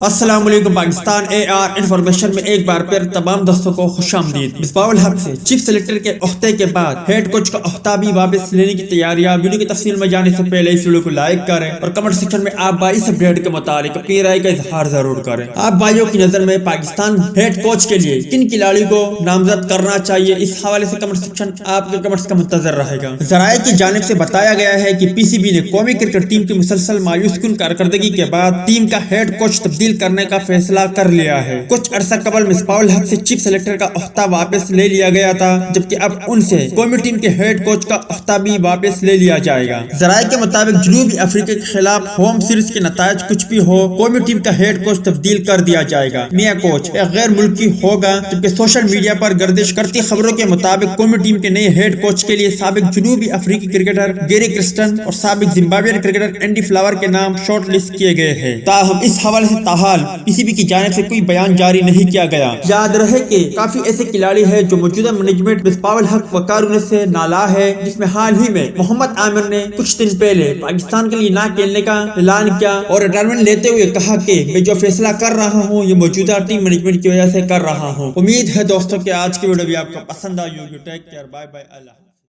السلام علیکم پاکستان اے are information میں ایک بار پھر تمام دوستوں کو خوش آمدید۔ مصباح الحق سے چیف سلیکٹر کے عہدے کے بعد ہیڈ کوچ کا عہدہ بھی واپس لینے کی تیاریاں۔ ویڈیو کی تفصیل میں جانے سے پہلے اس ویڈیو کو لائک کریں اور کمنٹ سیکشن میں آپ بھائی اس اپڈیٹ کے متعلق اپنی رائے کا اظہار ضرور کریں۔ آپ بھائیوں کی نظر میں پاکستان ہیڈ کوچ کے لیے کن کھلاڑی کو نامزد کرنا چاہیے، اس حوالے سے کمنٹ سیکشن آپ کے کمنٹس کا منتظر رہے گا۔ ذرائع کی جانب سے بتایا گیا ہے کہ پی سی بی نے قومی کرکٹ ٹیم کی مسلسل مایوس کن کارکردگی کے بعد ٹیم کا ہیڈ کوچ تبدیل کرنے کا فیصلہ کر لیا ہے۔ کچھ عرصہ قبل مصباح الحق سے چیف سلیکٹر کا عہدہ واپس لے لیا گیا تھا، جبکہ اب ان سے قومی ٹیم کے ہیڈ کوچ کا عہدہ بھی واپس لے لیا جائے گا۔ ذرائع کے مطابق جنوبی افریقہ کے خلاف ہوم سیریز کے نتائج کچھ بھی ہو، قومی ٹیم کا ہیڈ کوچ تبدیل کر دیا جائے گا۔ نیا کوچ ایک غیر ملکی ہوگا، جبکہ سوشل میڈیا پر گردش کرتی خبروں کے مطابق قومی ٹیم کے نئے ہیڈ کوچ کے لیے سابق جنوبی افریقی کرکٹر گیری کرسٹن اور سابق زمبابوین کرکٹر اینڈی فلاور کے نام شارٹ لسٹ کیے گئے ہیں۔ تاہم اس حوالے سے تاحال پی سی بی کی جانب سے کوئی بیان جاری نہیں کیا گیا۔ یاد رہے کہ کافی ایسے کھلاڑی ہیں جو موجودہ مینجمنٹ مصباح الحق و کارونس سے نالا ہے، جس میں حال ہی میں محمد عامر نے کچھ دن پہلے پاکستان کے لیے نہ کھیلنے کا اعلان کیا اور ریٹائرمنٹ لیتے ہوئے کہا کہ میں جو فیصلہ کر رہا ہوں یہ موجودہ ٹیم مینجمنٹ کی وجہ سے کر رہا ہوں۔ امید ہے دوستوں کہ آج کی ویڈیو بھی آپ کو پسند آئی ہوگی۔ ٹیک کیئر، بائے بائے، اللہ۔